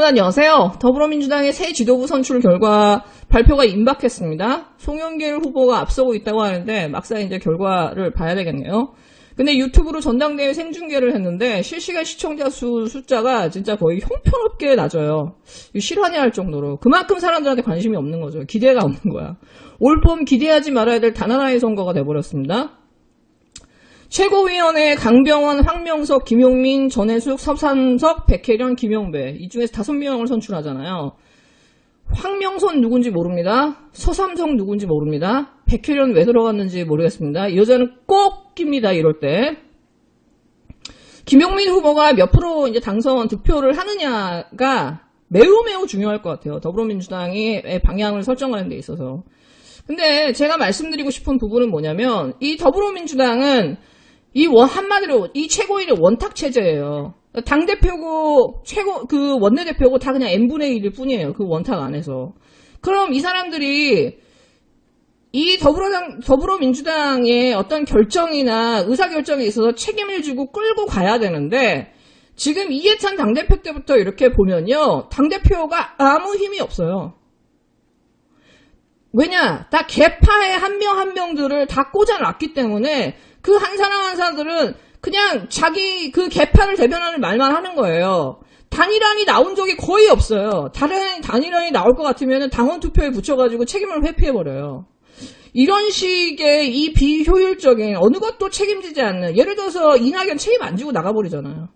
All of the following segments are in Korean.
안녕하세요. 더불어민주당의 새 지도부 선출 결과 발표가 임박했습니다. 송영길 후보가 앞서고 있다고 하는데 막상 이제 결과를 봐야 되겠네요. 근데 유튜브로 전당대회 생중계를 했는데 실시간 시청자 숫자가 진짜 거의 형편없게 낮아요. 실화냐 할 정도로. 그만큼 사람들한테 관심이 없는 거죠. 기대가 없는 거야. 올봄 기대하지 말아야 될 단 하나의 선거가 돼버렸습니다. 최고위원회 강병원, 황명석, 김용민, 전해숙, 서삼석, 백혜련, 김영배 이 중에서 5명을 선출하잖아요. 황명선 누군지 모릅니다. 서삼석 누군지 모릅니다. 백혜련 왜 들어갔는지 모르겠습니다. 이 여자는 꼭 낍니다. 이럴 때. 김용민 후보가 몇 프로 이제 당선 득표를 하느냐가 매우 중요할 것 같아요. 더불어민주당의 방향을 설정하는 데 있어서. 근데 제가 말씀드리고 싶은 부분은 뭐냐면 이 더불어민주당은 한마디로 이 최고위의 원탁 체제예요. 당대표고 원내대표고 다 그냥 n분의 1일 뿐이에요. 그 원탁 안에서. 그럼 이 사람들이 이 더불어민주당의 어떤 결정이나 의사결정에 있어서 책임을 지고 끌고 가야 되는데 지금 이해찬 당대표 때부터 이렇게 보면요. 당대표가 아무 힘이 없어요. 왜냐? 다 개파의 한 명 한 명들을 다 꽂아놨기 때문에 그 한 사람 한 사람들은 그냥 자기 그 개파를 대변하는 말만 하는 거예요. 단일안이 나온 적이 거의 없어요. 단일안이 나올 것 같으면 당원 투표에 붙여가지고 책임을 회피해버려요. 이런 식의 이 비효율적인 어느 것도 책임지지 않는, 예를 들어서 이낙연 책임 안 지고 나가버리잖아요.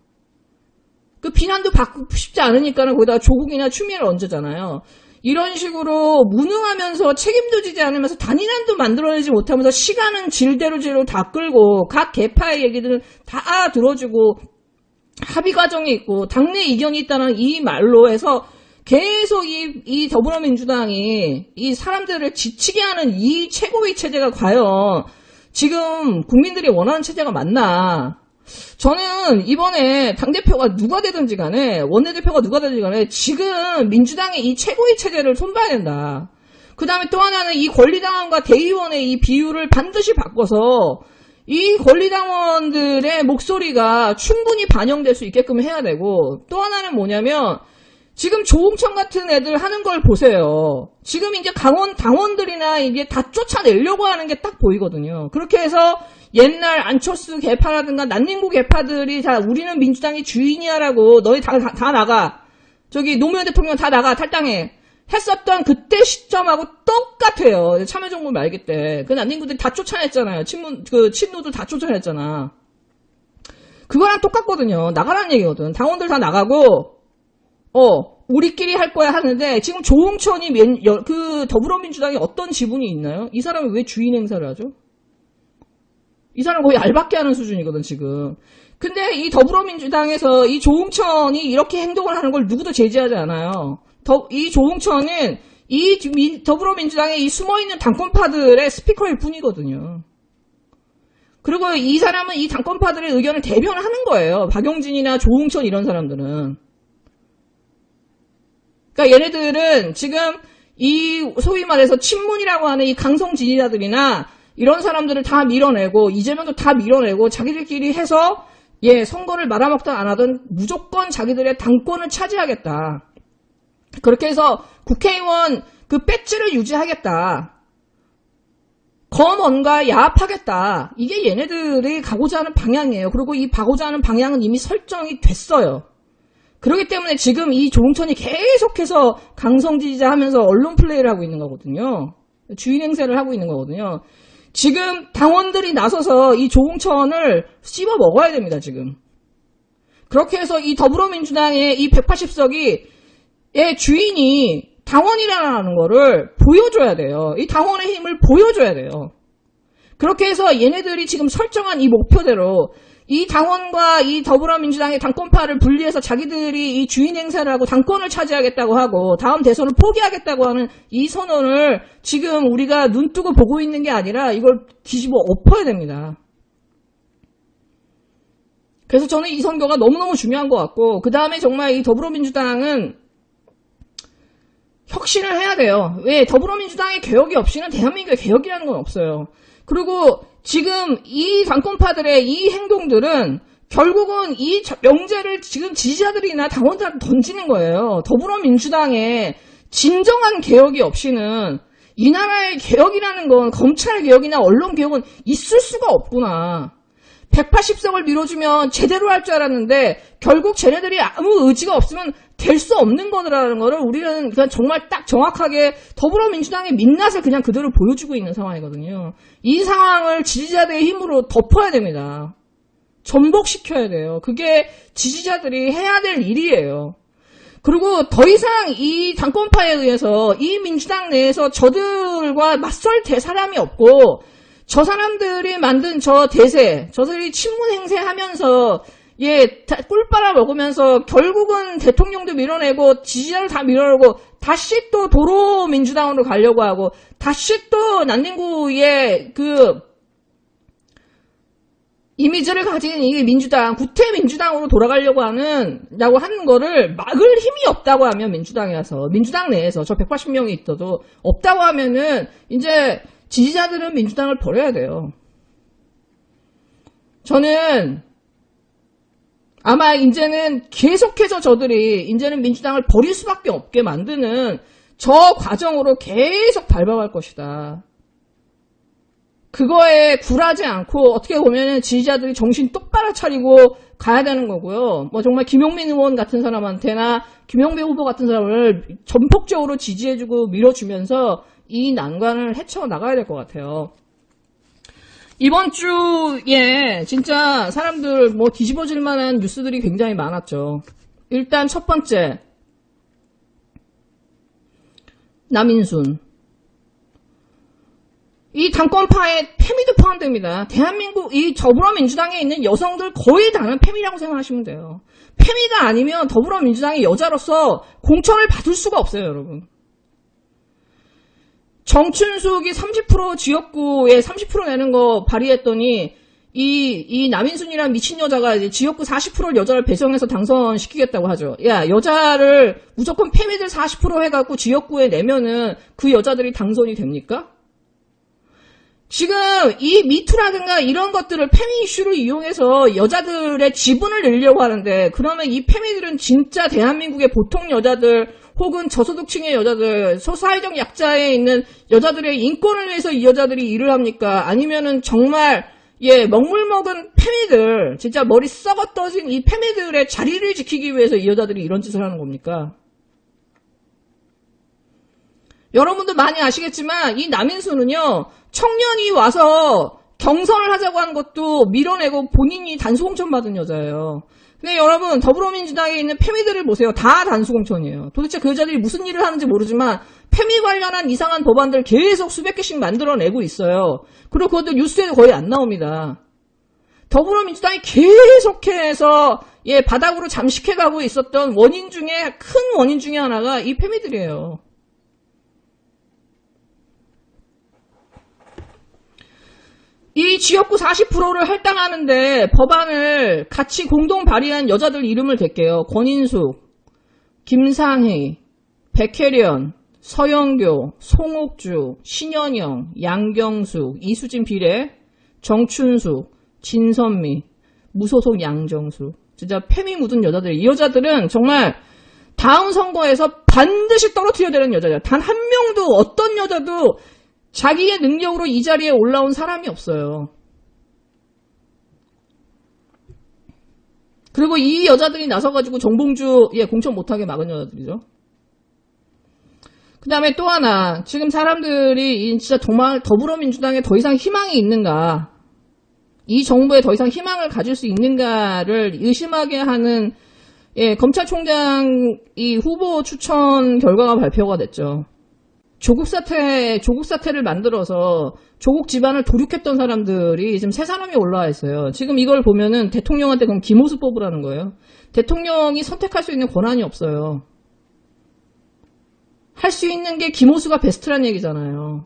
그 비난도 받고 싶지 않으니까는 거기다가 조국이나 추미애를 얹잖아요. 이런 식으로 무능하면서 책임도 지지 않으면서 단일안도 만들어내지 못하면서 시간은 질대로 다 끌고 각 개파의 얘기들은 다 들어주고 합의 과정이 있고 당내 이견이 있다는 이 말로 해서 계속 이 더불어민주당이 이 사람들을 지치게 하는 이 최고위 체제가 과연 지금 국민들이 원하는 체제가 맞나? 저는 이번에 당대표가 누가 되든지 간에 원내대표가 누가 되든지 간에 지금 민주당의 이 최고위 체제를 손봐야 된다. 그 다음에 또 하나는 이 권리당원과 대의원의 이 비율을 반드시 바꿔서 이 권리당원들의 목소리가 충분히 반영될 수 있게끔 해야 되고, 또 하나는 뭐냐면 지금 조홍천 같은 애들 하는 걸 보세요. 지금 이제 당원들이나 이게 다 쫓아내려고 하는 게 딱 보이거든요. 그렇게 해서 옛날 안철수 개파라든가 난닝구 개파들이 다 우리는 민주당이 주인이야라고 너희 다 나가. 저기 노무현 대통령 다 나가 탈당해. 했었던 그때 시점하고 똑같아요. 참여정부 말기 때. 그 난닝구들이 다 쫓아냈잖아요. 친노들 다 쫓아냈잖아. 그거랑 똑같거든요. 나가라는 얘기거든. 당원들 다 나가고, 우리끼리 할 거야 하는데, 지금 조홍천이 그 더불어민주당에 어떤 지분이 있나요? 이 사람이 왜 주인 행사를 하죠? 이 사람 거의 알박기 하는 수준이거든, 지금. 근데 이 더불어민주당에서 이 조홍천이 이렇게 행동을 하는 걸 누구도 제지하지 않아요. 이 조홍천은 이 더불어민주당의 이 숨어있는 당권파들의 스피커일 뿐이거든요. 그리고 이 사람은 이 당권파들의 의견을 대변하는 거예요. 박용진이나 조홍천 이런 사람들은. 그러니까 얘네들은 지금 이 소위 말해서 친문이라고 하는 이 강성 지지자들이나 이런 사람들을 다 밀어내고 이재명도 다 밀어내고 자기들끼리 해서 선거를 말아먹든 안 하든 무조건 자기들의 당권을 차지하겠다. 그렇게 해서 국회의원 그 배지를 유지하겠다. 검언과 야합하겠다. 이게 얘네들이 가고자 하는 방향이에요. 그리고 이 가고자 하는 방향은 이미 설정이 됐어요. 그렇기 때문에 지금 이 조홍천이 계속해서 강성 지지자 하면서 언론 플레이를 하고 있는 거거든요. 주인 행세를 하고 있는 거거든요. 지금 당원들이 나서서 이 조홍천을 씹어 먹어야 됩니다, 지금. 그렇게 해서 이 더불어민주당의 이 180석이 주인이 당원이라는 거를 보여줘야 돼요. 이 당원의 힘을 보여줘야 돼요. 그렇게 해서 얘네들이 지금 설정한 이 목표대로 이 당원과 이 더불어민주당의 당권파를 분리해서 자기들이 이 주인 행사를 하고 당권을 차지하겠다고 하고 다음 대선을 포기하겠다고 하는 이 선언을 지금 우리가 눈 뜨고 보고 있는 게 아니라 이걸 뒤집어 엎어야 됩니다. 그래서 저는 이 선거가 너무너무 중요한 것 같고, 그 다음에 정말 이 더불어민주당은 혁신을 해야 돼요. 왜? 더불어민주당의 개혁이 없이는 대한민국의 개혁이라는 건 없어요. 그리고 지금 이 당권파들의 이 행동들은 결국은 이 명제를 지금 지지자들이나 당원들한테 던지는 거예요. 더불어민주당의 진정한 개혁이 없이는 이 나라의 개혁이라는 건 검찰 개혁이나 언론 개혁은 있을 수가 없구나. 180석을 밀어주면 제대로 할 줄 알았는데 결국 쟤네들이 아무 의지가 없으면 될 수 없는 거라는 거를 우리는 그냥 정말 딱 정확하게 더불어민주당의 민낯을 그냥 그대로 보여주고 있는 상황이거든요. 이 상황을 지지자들의 힘으로 덮어야 됩니다. 전복시켜야 돼요. 그게 지지자들이 해야 될 일이에요. 그리고 더 이상 이 당권파에 의해서 이 민주당 내에서 저들과 맞설 대 사람이 없고 저 사람들이 만든 저 대세, 저들이 친문행세 하면서 꿀 빨아먹으면서 결국은 대통령도 밀어내고 지지자를 다 밀어내고 다시 또 도로 민주당으로 가려고 하고 다시 또 난닝구의 그 이미지를 가진 이 민주당, 구태 민주당으로 돌아가려고 라고 하는 거를 막을 힘이 없다고 하면 민주당이라서, 민주당 내에서 저 180명이 있어도 없다고 하면은 이제 지지자들은 민주당을 버려야 돼요. 저는 아마 이제는 계속해서 저들이 이제는 민주당을 버릴 수밖에 없게 만드는 저 과정으로 계속 밟아갈 것이다. 그거에 굴하지 않고 어떻게 보면은 지지자들이 정신 똑바로 차리고 가야 되는 거고요. 뭐 정말 김용민 의원 같은 사람한테나 김용배 후보 같은 사람을 전폭적으로 지지해주고 밀어주면서 이 난관을 헤쳐나가야 될 것 같아요. 이번 주에 진짜 사람들 뭐 뒤집어질 만한 뉴스들이 굉장히 많았죠. 일단 첫 번째, 남인순. 이 당권파에 페미도 포함됩니다. 대한민국 이 더불어민주당에 있는 여성들 거의 다는 페미라고 생각하시면 돼요. 페미가 아니면 더불어민주당의 여자로서 공천을 받을 수가 없어요, 여러분. 정춘숙이 30% 지역구에 30% 내는 거 발의했더니 이 남인순이란 미친 여자가 이제 지역구 40% 여자를 배정해서 당선시키겠다고 하죠. 야, 여자를 무조건 페미들 40% 해갖고 지역구에 내면은 그 여자들이 당선이 됩니까? 지금 이 미투라든가 이런 것들을 페미 이슈를 이용해서 여자들의 지분을 늘려고 하는데, 그러면 이 페미들은 진짜 대한민국의 보통 여자들 혹은 저소득층의 여자들, 소사회적 약자에 있는 여자들의 인권을 위해서 이 여자들이 일을 합니까? 아니면은 정말 먹물먹은 페미들, 진짜 머리 썩어 떠진 이 페미들의 자리를 지키기 위해서 이 여자들이 이런 짓을 하는 겁니까? 여러분도 많이 아시겠지만 이 남인수는요, 청년이 와서 경선을 하자고 하는 것도 밀어내고 본인이 단수공천 받은 여자예요. 근데 여러분, 더불어민주당에 있는 페미들을 보세요. 다 단수공천이에요. 도대체 그 여자들이 무슨 일을 하는지 모르지만 페미 관련한 이상한 법안들 계속 수백 개씩 만들어내고 있어요. 그리고 그것도 뉴스에도 거의 안 나옵니다. 더불어민주당이 계속해서 바닥으로 잠식해가고 있었던 원인 중에, 큰 원인 중에 하나가 이 페미들이에요. 이 지역구 40%를 할당하는데 법안을 같이 공동 발의한 여자들 이름을 댈게요. 권인숙, 김상희, 백혜련, 서영교, 송옥주, 신현영, 양경숙, 이수진 비례, 정춘숙, 진선미, 무소속 양정수. 진짜 페미 묻은 여자들. 이 여자들은 정말 다음 선거에서 반드시 떨어뜨려야 되는 여자들. 단 한 명도, 어떤 여자도 자기의 능력으로 이 자리에 올라온 사람이 없어요. 그리고 이 여자들이 나서가지고 정봉주 공천 못하게 막은 여자들이죠. 그 다음에 또 하나, 지금 사람들이 진짜 정말 더불어민주당에 더 이상 희망이 있는가, 이 정부에 더 이상 희망을 가질 수 있는가를 의심하게 하는 검찰총장 이 후보 추천 결과가 발표가 됐죠. 조국 사태를 만들어서 조국 집안을 도륙했던 사람들이 지금 세 사람이 올라와 있어요. 지금 이걸 보면은 대통령한테 그럼 김호수 뽑으라는 거예요. 대통령이 선택할 수 있는 권한이 없어요. 할 수 있는 게 김호수가 베스트란 얘기잖아요.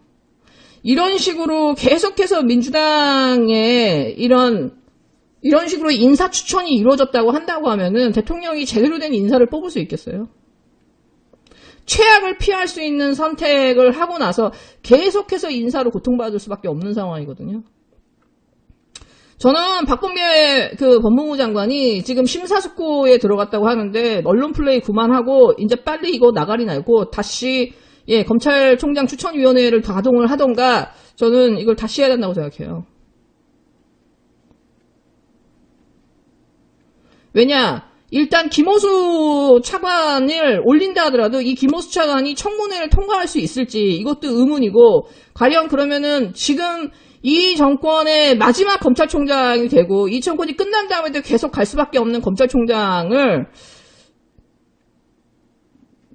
이런 식으로 계속해서 민주당에 이런 식으로 인사 추천이 이루어졌다고 한다고 하면은 대통령이 제대로 된 인사를 뽑을 수 있겠어요? 최악을 피할 수 있는 선택을 하고 나서 계속해서 인사로 고통받을 수밖에 없는 상황이거든요. 저는 박범계 그 법무부 장관이 지금 심사숙고에 들어갔다고 하는데 언론 플레이 그만하고 이제 빨리 이거 나가리 날고 다시 검찰총장 추천위원회를 가동을 하던가 저는 이걸 다시 해야 된다고 생각해요. 왜냐? 일단 김호수 차관을 올린다 하더라도 이 김호수 차관이 청문회를 통과할 수 있을지 이것도 의문이고 과연 그러면은 지금 이 정권의 마지막 검찰총장이 되고 이 정권이 끝난 다음에도 계속 갈 수밖에 없는 검찰총장을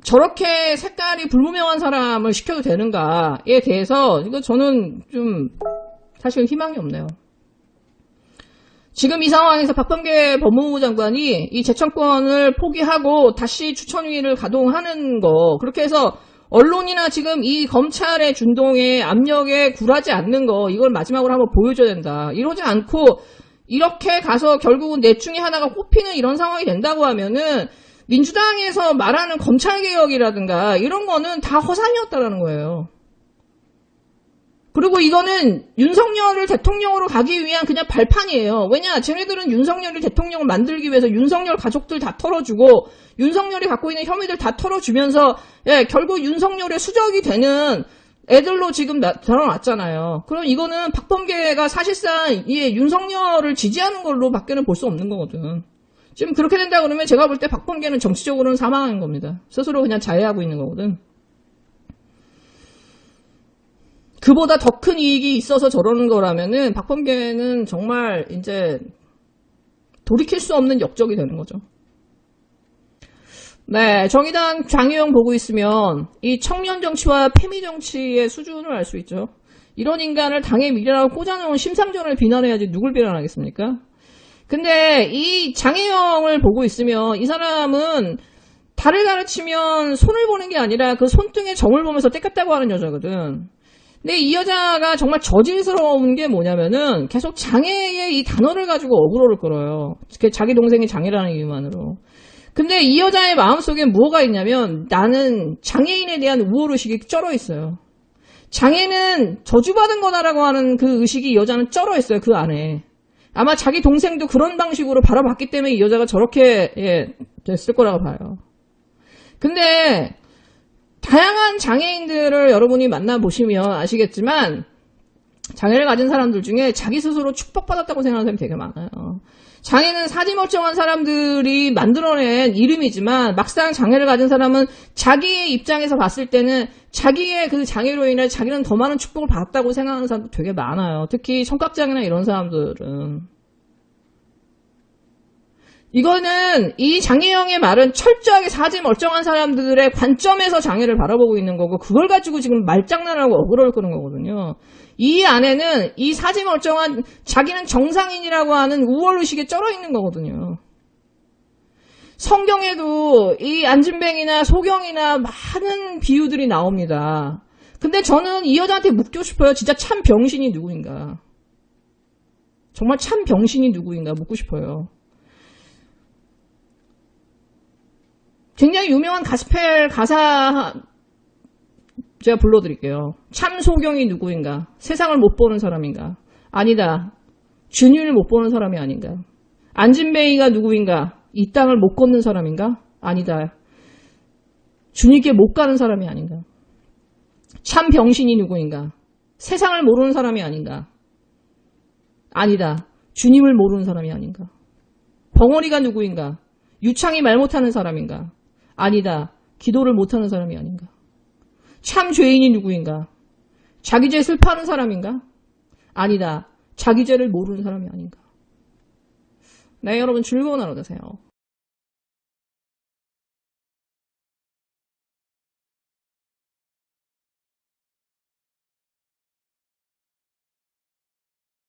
저렇게 색깔이 불분명한 사람을 시켜도 되는가에 대해서 이거 저는 좀 사실 희망이 없네요. 지금 이 상황에서 박범계 법무부 장관이 이 재청권을 포기하고 다시 추천위를 가동하는 거 그렇게 해서 언론이나 지금 이 검찰의 준동에 압력에 굴하지 않는 거 이걸 마지막으로 한번 보여줘야 된다. 이러지 않고 이렇게 가서 결국은 넷 중에 하나가 꼽히는 이런 상황이 된다고 하면은 민주당에서 말하는 검찰개혁이라든가 이런 거는 다 허상이었다라는 거예요. 그리고 이거는 윤석열을 대통령으로 가기 위한 그냥 발판이에요. 왜냐? 쟤네들은 윤석열을 대통령을 만들기 위해서 윤석열 가족들 다 털어주고 윤석열이 갖고 있는 혐의들 다 털어주면서 결국 윤석열의 수적이 되는 애들로 지금 드러났잖아요. 그럼 이거는 박범계가 사실상 윤석열을 지지하는 걸로 밖에는 볼 수 없는 거거든. 지금 그렇게 된다 그러면 제가 볼 때 박범계는 정치적으로는 사망한 겁니다. 스스로 그냥 자해하고 있는 거거든. 그보다 더 큰 이익이 있어서 저러는 거라면은 박범계는 정말 이제 돌이킬 수 없는 역적이 되는 거죠. 네, 정의당 장유영 보고 있으면 이 청년 정치와 패미 정치의 수준을 알 수 있죠. 이런 인간을 당의 미래라고 꽂아놓은 심상정을 비난해야지 누굴 비난하겠습니까? 근데 이 장혜영을 보고 있으면 이 사람은 달을 가르치면 손을 보는 게 아니라 그 손등에 점을 보면서 떼꼈다고 하는 여자거든. 근데 이 여자가 정말 저질스러운 게 뭐냐면은 계속 장애의 이 단어를 가지고 어그로를 끌어요. 자기 동생이 장애라는 이유만으로. 근데 이 여자의 마음속에 뭐가 있냐면 나는 장애인에 대한 우월의식이 쩔어 있어요. 장애는 저주받은 거다라고 하는 그 의식이 이 여자는 쩔어 있어요. 그 안에. 아마 자기 동생도 그런 방식으로 바라봤기 때문에 이 여자가 저렇게 됐을 거라고 봐요. 근데 다양한 장애인들을 여러분이 만나보시면 아시겠지만 장애를 가진 사람들 중에 자기 스스로 축복받았다고 생각하는 사람이 되게 많아요. 장애는 사지멀쩡한 사람들이 만들어낸 이름이지만 막상 장애를 가진 사람은 자기의 입장에서 봤을 때는 자기의 그 장애로 인해 자기는 더 많은 축복을 받았다고 생각하는 사람도 되게 많아요. 특히 청각장애나 이런 사람들은. 이거는 이 장혜영의 말은 철저하게 사지멀쩡한 사람들의 관점에서 장애를 바라보고 있는 거고 그걸 가지고 지금 말장난하고 어그로를 끄는 거거든요. 이 안에는 이 사지멀쩡한 자기는 정상인이라고 하는 우월의식에 쩔어 있는 거거든요. 성경에도 이 안진뱅이나 소경이나 많은 비유들이 나옵니다. 근데 저는 이 여자한테 묻고 싶어요. 진짜 참 병신이 누구인가. 정말 참 병신이 누구인가 묻고 싶어요. 굉장히 유명한 가스펠 가사 제가 불러드릴게요. 참 소경이 누구인가? 세상을 못 보는 사람인가? 아니다. 주님을 못 보는 사람이 아닌가? 안진뱅이가 누구인가? 이 땅을 못 걷는 사람인가? 아니다. 주님께 못 가는 사람이 아닌가? 참 병신이 누구인가? 세상을 모르는 사람이 아닌가? 아니다. 주님을 모르는 사람이 아닌가? 벙어리가 누구인가? 유창이 말 못하는 사람인가? 아니다. 기도를 못하는 사람이 아닌가? 참 죄인이 누구인가? 자기 죄 슬퍼하는 사람인가? 아니다. 자기 죄를 모르는 사람이 아닌가? 네, 여러분 즐거운 하루 되세요.